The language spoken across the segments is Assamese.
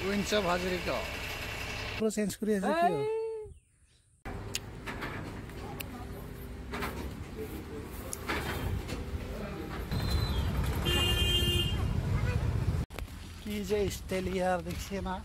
Winds of Hazarika. Process kuri ase kyo. Ki je style yaar dekhiye na.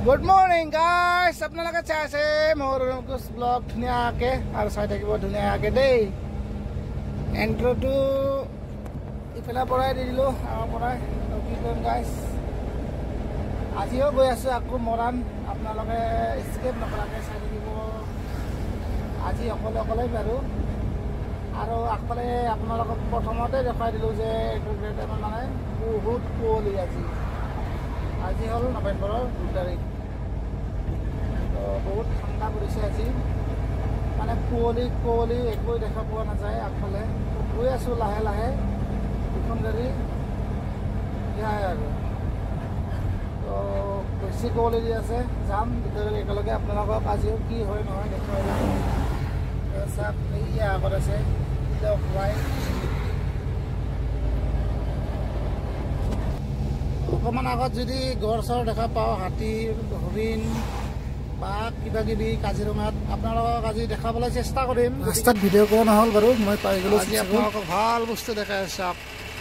Good morning guys, আপোনালোকে চাই আছে মোৰ ব্লগ ধুনীয়াকে আৰু চাই থাকিব ধুনীয়াকে দেই। এন্ট্ৰটো ইফালে পৰাই দি দিলো আমাৰ পৰাই কি কৰিম গাইছ। আজিও গৈ আছো আকৌ মৰাণ, আপোনালোকে স্কিপ নকৰাকে চাই থাকিব। আজি অকলে অকলে বাৰু আৰু আগফালে আপোনালোকক প্ৰথমতে দেখাই দিলো যে এইটো মানে বহুত কুঁৱলী আজি হ'ল নৱেম্বৰৰ 2 তাৰিখ। বহুত ঠাণ্ডা পৰিছে আজি, মানে কুঁৱলী একো দেখা পোৱা নাযায়। আগফালে গৈ আছো লাহে লাহে, দুখন গাড়ী সেয়াই আৰু তো বেছি কুঁৱলী দি আছে। যাম ভিতৰলৈ একেলগে, আপোনালোকক আজিও কি হয় নহয় দেখুৱাই যাম। চাপ এইয়া আগত আছে অকণমান আগত যদি গড় চৰ দেখা পাওঁ, হাতী হৰিণ বাঘ কিবা কিবি কাজিৰঙাত আপোনালোকক আজি দেখাবলৈ চেষ্টা কৰিম। ৰাস্তাত ভিডিঅ' কৰা নহ'ল বাৰু, মই পাই গ'লো। আজি আপোনালোকক ভাল বস্তু দেখাই আছে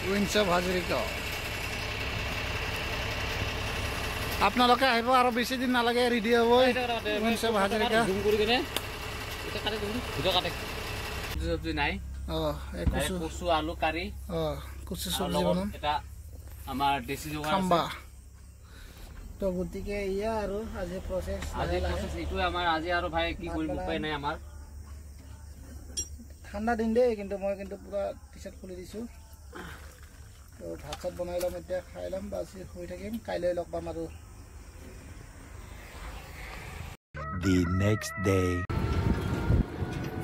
উইণ্ডছ অফ হাজৰিকা। আপোনালোকে আহিব আৰু বেছি দিন নালাগে, ৰেডি হ'ব উইণ্ডছ অফ হাজৰিকা। কচু আলু কাৰি, কচু চব্জি বনাম, আমাৰ দেশী খাম্বা। তো গতিকে ইয়া আৰু আজি প্ৰচেছ এইটোৱে আমাৰ। আজি আৰু ভাই কি কৰিম উপায় নাই আমাৰ। ঠাণ্ডা দিন দেই, কিন্তু মই কিন্তু পুৰা টি চাৰ্ট খুলি দিছোঁ। তো ভাত চাত বনাই ল'ম, এতিয়া খাই ল'ম, বাছ শুই থাকিম। কাইলৈ লগ পাম আৰু। The next day.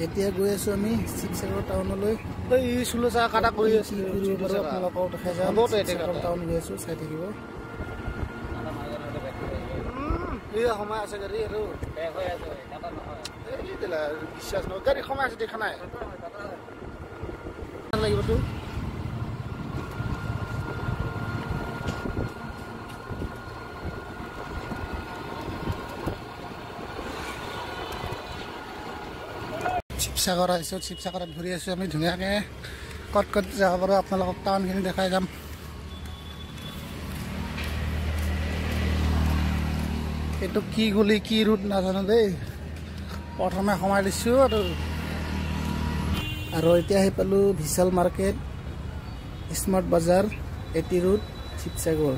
এতিয়া গৈ আছো আমি শিৱসাগৰ টাউনলৈ। এই চুলচা কাটা কৰি আছো, আপোনালোকক দেখাই যাম। শিৱসাগৰ টাউন গৈ আছো, চাই থাকিব। সময় আছে গাড়ী আৰু বিশ্বাস নহয়, গাড়ী সময় আছে দেখা নাই লাগিবতো। শিৱসাগৰ আহিছোঁ, শিৱসাগৰত ঘূৰি আছোঁ আমি ধুনীয়াকৈ। ক'ত যাব পাৰোঁ আপোনালোকক টাউনখিনি দেখাই যাম। এইটো কি গলি কি ৰুট নাজানো দেই, প্ৰথমে সোমাই দিছোঁ আৰু এতিয়া আহি পালোঁ বিশাল মাৰ্কেট, স্মাৰ্ট বজাৰ, এটি ৰুট শিৱসাগৰ।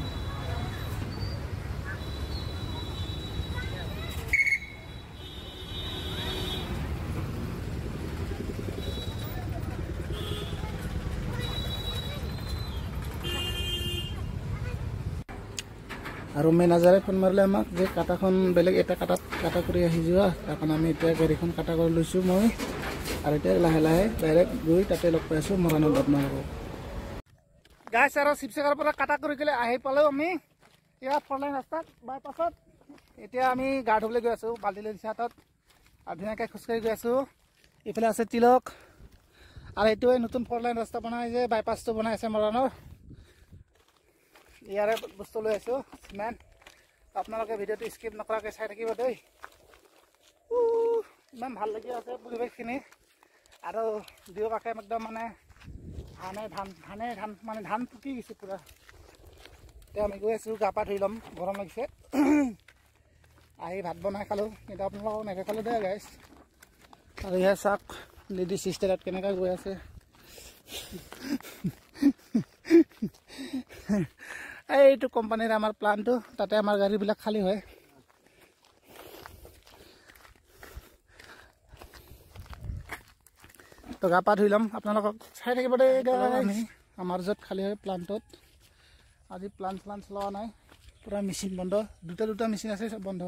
আৰু মেনেজাৰে ফোন মাৰিলে আমাক যে কাটাখন বেলেগ এটা কাটা কৰি আহি যোৱা, কাৰণ আমি এতিয়া গাড়ীখন কাটা কৰি লৈছোঁ মই। আৰু এতিয়া লাহে লাহে ডাইৰেক্ট গৈ তাতে লগ পাই আছোঁ মৰাণত আপোনালোকক। গাইছ আৰু শিৱসাগৰৰ পৰা কাটা কৰি পেলাই আহি পালোঁ আমি ইয়াৰ 4 লাইন ৰাস্তাত বাইপাছত। এতিয়া আমি গা ধুবলৈ গৈ আছোঁ, বাল্টি লৈ দিছে হাতত আৰু ধুনীয়াকৈ খোজকাঢ়ি গৈ আছোঁ। এইফালে আছে তিলক, আৰু এইটোৱে নতুন 4 লাইন ৰাস্তা বনাই যে বাইপাছটো বনাই আছে মৰাণৰ। ইয়াৰে বস্তু লৈ আছোঁ চিমেণ্ট। আপোনালোকে ভিডিঅ'টো স্কিপ নকৰাকৈ চাই থাকিব দেই। ইমান ভাল লাগি আছে পৰিৱেশখিনি, আৰু দুয়ো কাষে একদম মানে ধান পুতি গৈছে পূৰা। এতিয়া আমি গৈ আছোঁ, গা পা ধুই ল'ম, গৰম লাগিছে। আহি ভাত বনাই খালোঁ, কিন্তু আপোনালোকক নেদেখালোঁ দেই গাইছ। আৰু ইয়াৰ চাওক লেডিজ ষ্টাইলত কেনেকৈ গৈ আছে। এইটো কোম্পানীৰ আমাৰ প্লানটো, তাতে আমাৰ গাড়ীবিলাক খালী হয়। তো গা পা ধুই ল'ম, আপোনালোকক চাই থাকিব দেই। আমি আমাৰ য'ত খালী হয় প্লান্টত, আজি প্লান চলোৱা নাই, পূৰা মেচিন বন্ধ। দুটা মেচিন আছে, চব বন্ধ।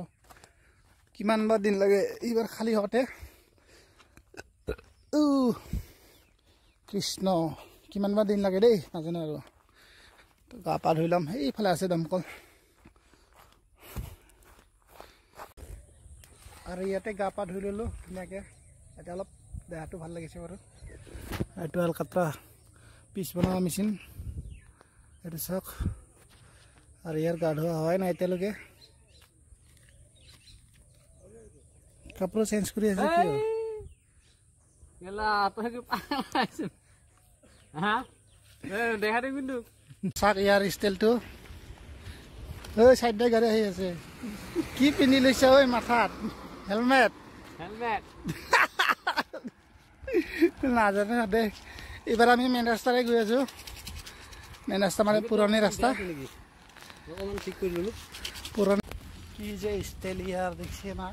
কিমান বা দিন লাগে এইবাৰ খালী হওঁতে। কৃষ্ণ, কিমান বা দিন লাগে দেই নাজানো আৰু। গা পা ধুই ল'ম, এইফালে আছে দমকল। আৰু ইয়াতে গা পা ধুই ল'লোঁ ধুনীয়াকৈ এতিয়া অলপ দেহাটো ভাল লাগিছে বাৰু এইটো আলকাট্ৰা পিচ বনোৱা মেচিন এইটো চাওক আৰু ইয়াৰ গা ধোৱা হোৱাই নাই এতিয়ালৈকে কাপোৰ চেঞ্জ কৰি আছে কি চাওক ইয়াৰ ষ্টাইলটো ঐ চাইডে গাড়ী আহি আছে কি পিন্ধি লৈছে ঐ মাথাত হেলমেট নাজানে দে এইবাৰ আমি মেইন ৰাস্তাৰে গৈ আছো মেইন ৰাস্তা মানে পুৰণি ৰাস্তা পুৰণি কি যে ষ্টাইল ইয়াৰ দেখিছে না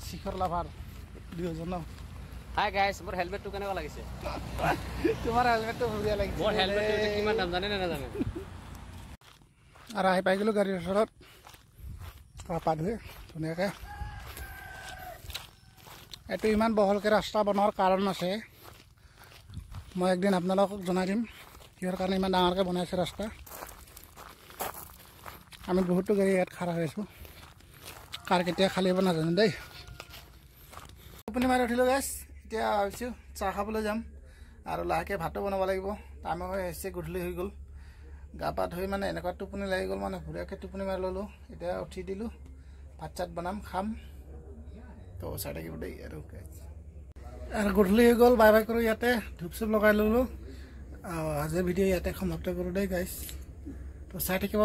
শিখৰ লাভাৰ 2জন হাই গাইস মোৰ হেলমেটটো কেনেকুৱা লাগিছে তোমাৰ হেলমেটটো বঢ়িয়া লাগিছে মোৰ হেলমেটটো কিমান দাম জানে নে নাজানে আৰু আহি পাই গ'লো গাড়ীৰ ওচৰত পা ধুই ধুনীয়াকৈ এইটো ইমান বহলকৈ ৰাস্তা বনোৱাৰ কাৰণ আছে মই একদিন আপোনালোকক জনাই দিম কিহৰ কাৰণে ইমান ডাঙৰকৈ বনাইছে ৰাস্তা আমি বহুতো গাড়ী ইয়াত খাৰা হৈ আছোঁ কাৰ কেতিয়া খালী হ'ব নাজানো দেই টোপনি মাৰি উঠিলোঁ গাইছ এতিয়া ভাবিছোঁ চাহ খাবলৈ যাম আৰু লাহেকৈ ভাতো বনাব লাগিব টাইম হৈ আহিছে গধূলি হৈ গ'ল গা পা ধুই মানে এনেকুৱা টোপনি লাগি গ'ল মানে ভুৰীয়াকৈ টোপনি মাৰি ল'লোঁ এতিয়া উঠি দিলোঁ ভাত চাত বনাম খাম তো চাই থাকিব দেই আৰু গধূলি হৈ গ'ল বাই বাই কৰোঁ ইয়াতে ধূপ চুপ লগাই ল'লোঁ আজিৰ ভিডিঅ' ইয়াতে সমাপ্ত কৰোঁ দেই গাইছ তো চাই থাকিব